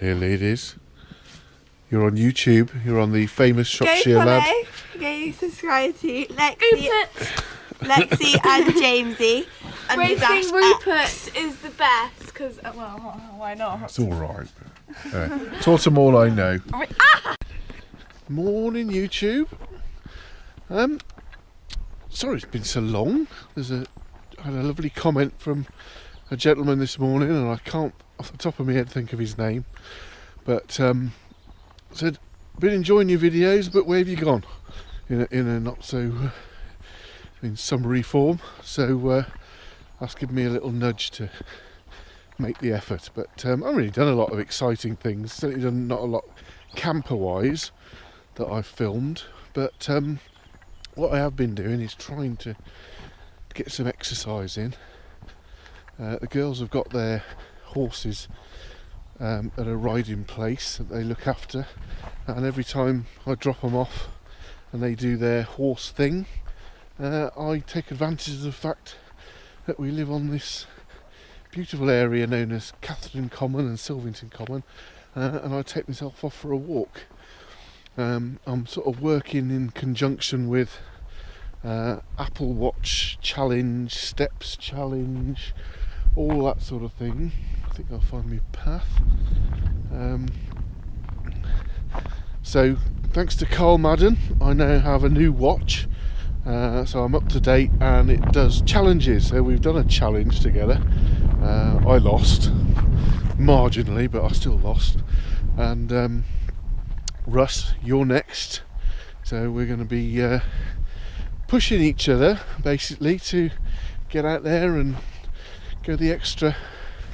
Clearly it is. You're on YouTube. You're on the famous Shropshire lad. Go subscribe to Lexi and Jamesy. And Racing Rupert is the best because, well, why not? It's all right. Taught them all I know. Morning, YouTube. Sorry it's been so long. I had a lovely comment from a gentleman this morning, and I can't, off the top of my head, think of his name. But said, "Been enjoying your videos, but where have you gone?" In a not so in summary form. So that's given me a little nudge to make the effort. But I've really done a lot of exciting things. Certainly done not a lot camper-wise that I've filmed. But what I have been doing is trying to get some exercise in. The girls have got their horses at a riding place that they look after, and every time I drop them off and they do their horse thing, I take advantage of the fact that we live on this beautiful area known as Catherton Common and Silvington Common, and I take myself off for a walk. I'm sort of working in conjunction with Apple Watch challenge, steps challenge, all that sort of thing. I think I'll find my path. So thanks to Carl Madden, I now have a new watch, so I'm up to date, and it does challenges. So we've done a challenge together. I lost marginally, but I still lost. And Russ, you're next. So we're going to be pushing each other basically to get out there and go the extra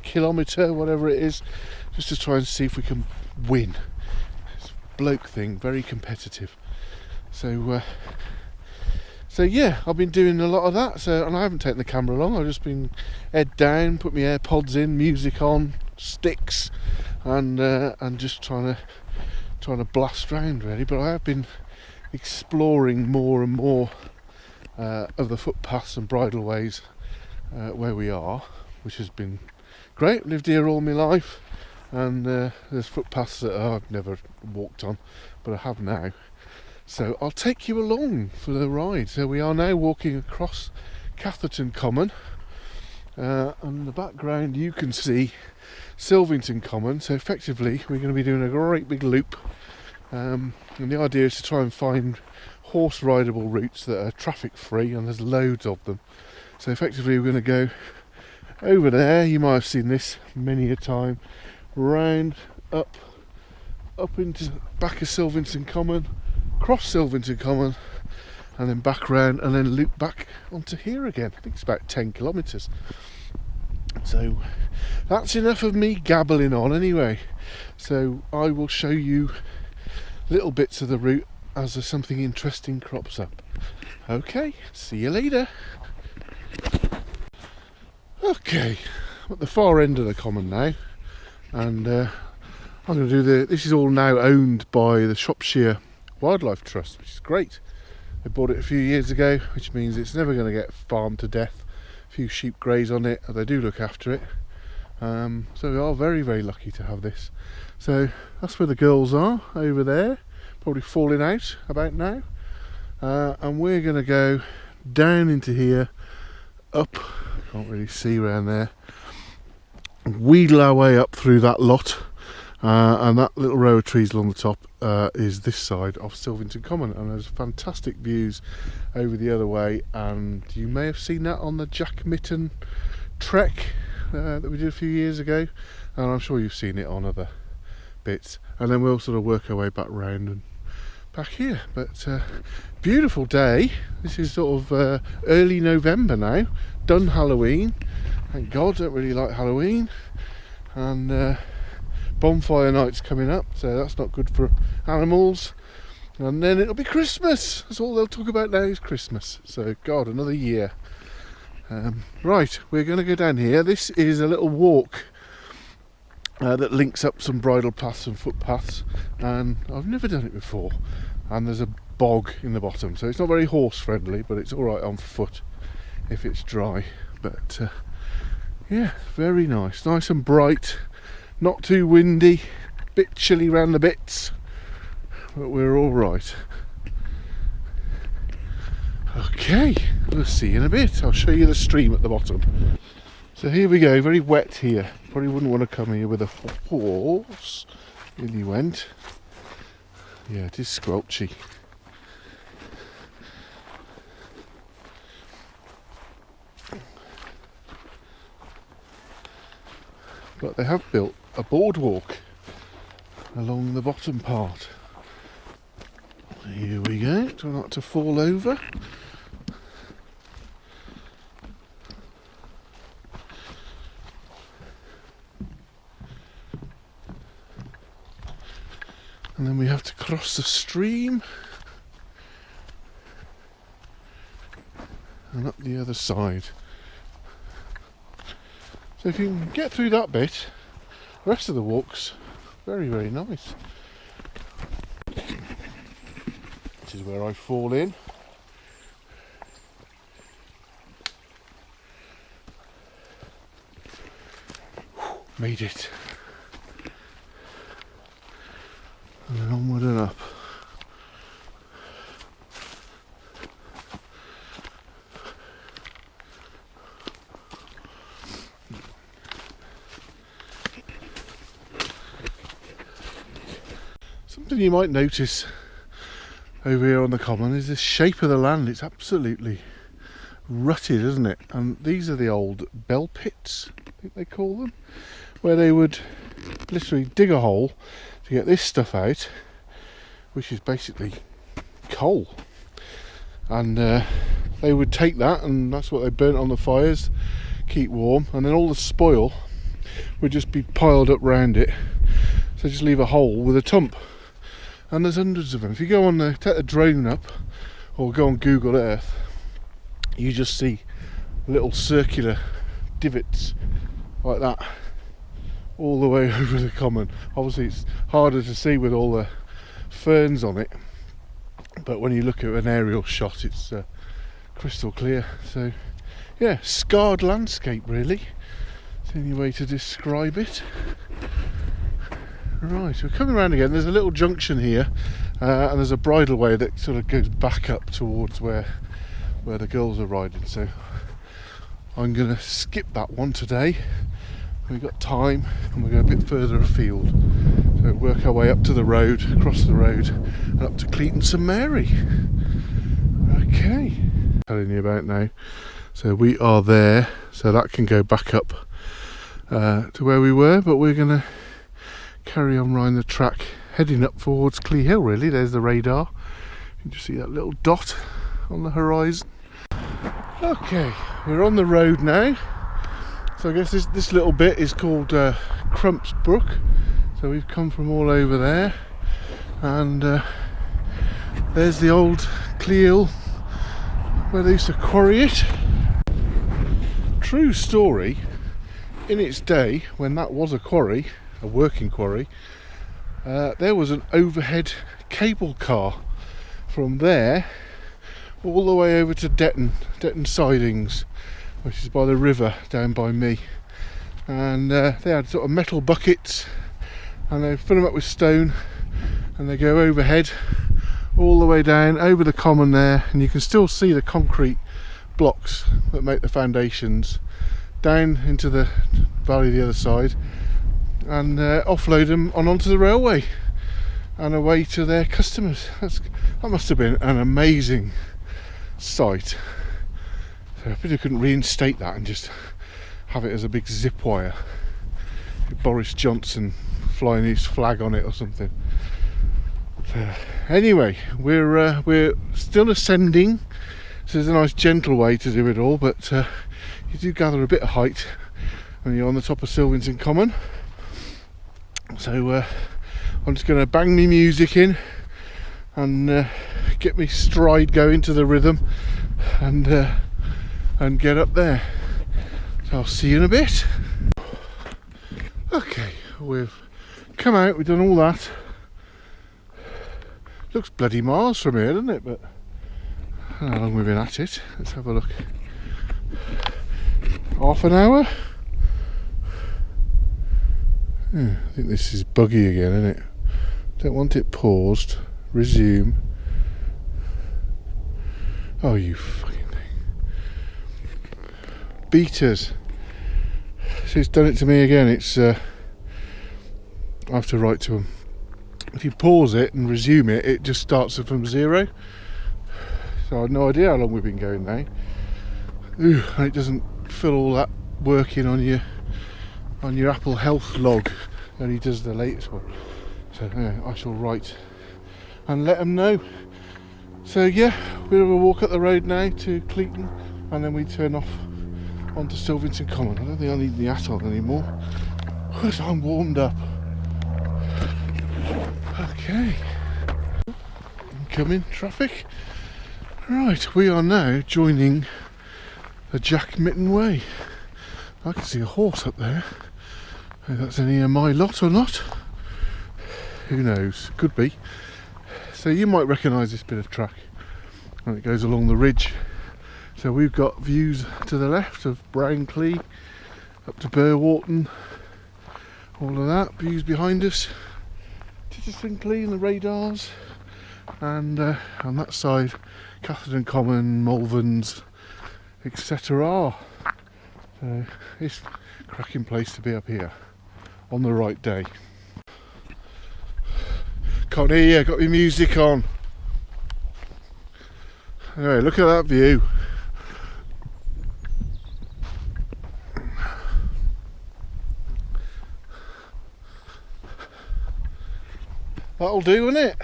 kilometre, whatever it is, just to try and see if we can win. It's a bloke thing, very competitive. So yeah, I've been doing a lot of that. And I haven't taken the camera along. I've just been head down, put my AirPods in, music on, sticks, and just trying to blast round really. But I have been exploring more and more of the footpaths and bridleways where we are, which has been great. Lived here all my life, and there's footpaths that I've never walked on, but I have now. So I'll take you along for the ride. So we are now walking across Catherton Common. In the background you can see Silvington Common. So effectively we're going to be doing a great big loop. And the idea is to try and find horse rideable routes that are traffic free, and there's loads of them. So effectively we're going to go over there, you might have seen this many a time, round, up into back of Silvington Common, cross Silvington Common, and then back round, and then loop back onto here again. I think it's about 10 kilometres. So that's enough of me gabbling on anyway. So I will show you little bits of the route as something interesting crops up. Okay, see you later. Okay, I'm at the far end of the common now, and I'm going to do this is all now owned by the Shropshire Wildlife Trust, which is great. They bought it a few years ago, which means it's never going to get farmed to death. A few sheep graze on it, and they do look after it. So we are very, very lucky to have this. So that's where the girls are, over there, probably falling out about now. And we're going to go down into here, up, can't really see around there, wheedle our way up through that lot. And that little row of trees along the top is this side of Silvington Common, and there's fantastic views over the other way, and you may have seen that on the Jack Mitten trek that we did a few years ago, and I'm sure you've seen it on other bits. And then we'll sort of work our way back round and back here. But beautiful day. This is sort of early November now, done Halloween, thank God. Don't really like Halloween, and bonfire night's coming up, so that's not good for animals. And then it'll be Christmas. That's all they'll talk about now is Christmas. So God, another year. Right, we're going to go down here. This is a little walk that links up some bridle paths and footpaths, and I've never done it before. And there's a bog in the bottom, so it's not very horse friendly, but it's all right on foot if it's dry. But yeah, very nice and bright. Not too windy, bit chilly round the bits, but we're all right. Okay, we'll see you in a bit. I'll show you the stream at the bottom. So here we go, very wet here. Probably wouldn't want to come here with a horse. In he went. Yeah, it is squelchy. But they have built a boardwalk along the bottom part. Here we go, try not to fall over. And then we have to cross the stream and up the other side. So if you can get through that bit, the rest of the walk's very, very nice. This is where I fall in. Made it. And then onward and up. Something you might notice over here on the common is the shape of the land. It's absolutely rutted, isn't it? And these are the old bell pits, I think they call them, where they would literally dig a hole to get this stuff out, which is basically coal. And they would take that, and that's what they burnt on the fires, keep warm, and then all the spoil would just be piled up round it. So just leave a hole with a tump. And there's hundreds of them. If you go on take the drone up, or go on Google Earth, you just see little circular divots like that all the way over the common. Obviously it's harder to see with all the ferns on it, but when you look at an aerial shot it's crystal clear. So yeah, scarred landscape really. It's the only way to describe it. Right, we're coming around again. There's a little junction here, and there's a bridleway that sort of goes back up towards where the girls are riding. So I'm going to skip that one today. We've got time, and we're going a bit further afield. So work our way up to the road, across the road, and up to Cleaton St Mary. Okay, telling you about now. So we are there, so that can go back up to where we were, but we're going to carry on riding the track, heading up towards Clee Hill really. There's the radar. You can just see that little dot on the horizon. Okay, we're on the road now. So I guess this little bit is called Crumps Brook. So we've come from all over there, and there's the old Clee Hill where they used to quarry it. True story, in its day when that was a quarry, a working quarry, there was an overhead cable car from there all the way over to Detton Sidings, which is by the river down by me. And they had sort of metal buckets, and they fill them up with stone, and they go overhead all the way down over the common there, and you can still see the concrete blocks that make the foundations down into the valley the other side, and offload them onto the railway and away to their customers. That must have been an amazing sight. So I pity I couldn't reinstate that and just have it as a big zip wire. Boris Johnson flying his flag on it or something. Anyway, we're still ascending. So there's a nice gentle way to do it all, but you do gather a bit of height when you're on the top of Silvington Common. So I'm just going to bang me music in and get me stride going to the rhythm, and get up there. So I'll see you in a bit. Okay, we've come out, we've done all that. Looks bloody miles from here, doesn't it? But how long we've been at it? Let's have a look. Half an hour. I think this is buggy again, isn't it? Don't want it paused. Resume. Oh, you fucking thing. Beaters. See, it's done it to me again. It's I have to write to them. If you pause it and resume it, it just starts it from 0. So I have no idea how long we've been going now. Ooh, and it doesn't fill all that work in on your Apple Health log. It only does the latest one. So I shall write and let them know. So yeah, we'll have a walk up the road now to Cleaton, and then we turn off onto Silvington Common. I don't think I need the hat on anymore because I'm warmed up. Okay, incoming traffic. Right, we are now joining the Jack Mitten Way. I can see a horse up there. Whether that's any of my lot or not, who knows? Could be. So you might recognise this bit of track, and it goes along the ridge. So we've got views to the left of Brownclea up to Burwharton, all of that. Views behind us, Catherton and the radars, and on that side, Catherton Common, Malverns, etc. So it's a cracking place to be up here on the right day. Can't hear you, got your music on. Anyway, look at that view. That'll do, won't it?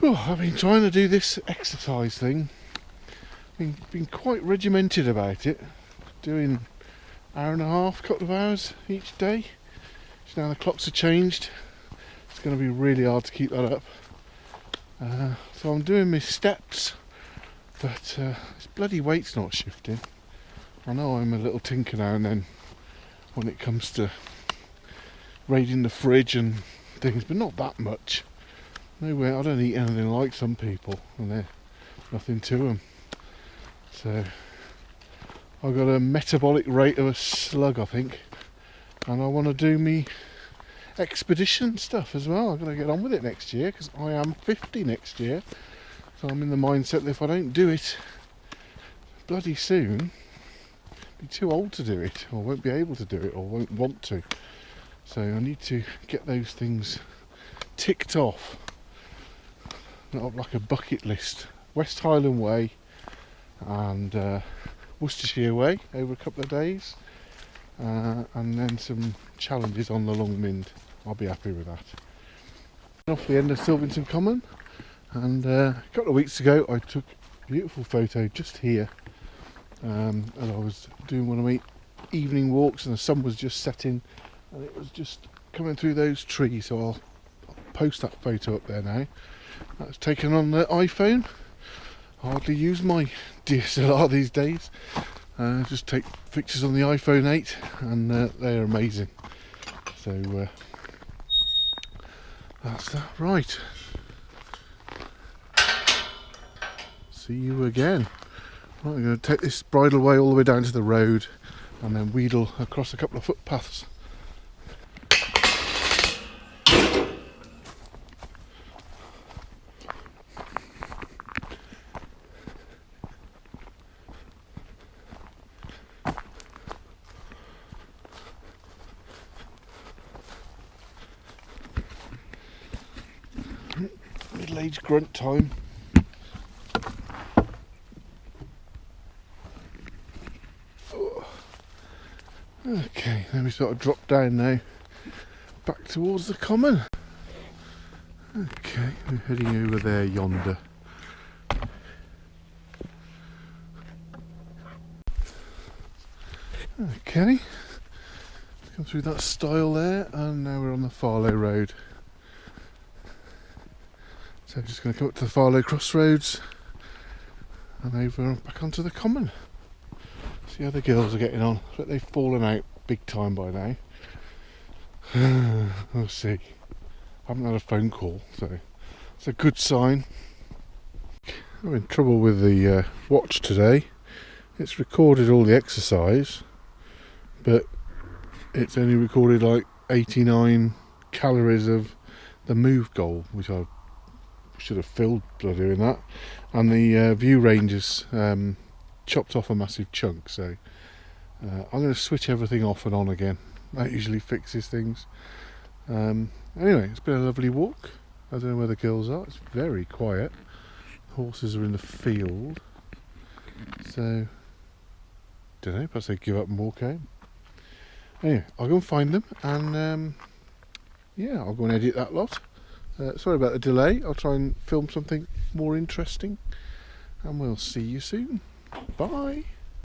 Oh, I've been trying to do this exercise thing. Been quite regimented about it. Doing hour and a half, couple of hours each day. So now the clocks are changed. It's going to be really hard to keep that up. So I'm doing my steps, but this bloody weight's not shifting. I know I'm a little tinker now and then when it comes to raiding the fridge and things, but not that much. Nowhere. I don't eat anything like some people, and they're nothing to them. So I've got a metabolic rate of a slug, I think, and I want to do me expedition stuff as well. I've got to get on with it next year because I am 50 next year. So I'm in the mindset that if I don't do it bloody soon, I'll be too old to do it, or won't be able to do it, or won't want to. So I need to get those things ticked off, not like a bucket list. West Highland Way and Worcestershire Way over a couple of days, and then some challenges on the Long Mind. I'll be happy with that. Off the end of Silvington Common, and a couple of weeks ago I took a beautiful photo just here as I was doing one of my evening walks, and the sun was just setting and it was just coming through those trees, so I'll post that photo up there now. That's taken on the iPhone. I hardly use my DSLR these days. Just take pictures on the iPhone 8 and they're amazing. So that's that. Right. See you again. Right, I'm going to take this bridleway all the way down to the road and then wheedle across a couple of footpaths. Middle-aged grunt time. Okay, then we sort of drop down now, back towards the common. Okay, we're heading over there yonder. Okay, come through that stile there, and now we're on the Farlow Road. So just going to come up to the Farlow Crossroads and over and back onto the common. See how the girls are getting on. But they've fallen out big time by now. We'll see. I haven't had a phone call, so it's a good sign. I'm in trouble with the watch today. It's recorded all the exercise, but it's only recorded like 89 calories of the move goal, which I should have filled by doing that, and the view range is chopped off a massive chunk, so I'm going to switch everything off and on again. That usually fixes things. Anyway, it's been a lovely walk. I don't know where the girls are. It's very quiet. Horses are in the field, so don't know, perhaps they give up and walk home. Anyway, I'll go and find them, and yeah, I'll go and edit that lot. Sorry about the delay. I'll try and film something more interesting, and we'll see you soon. Bye.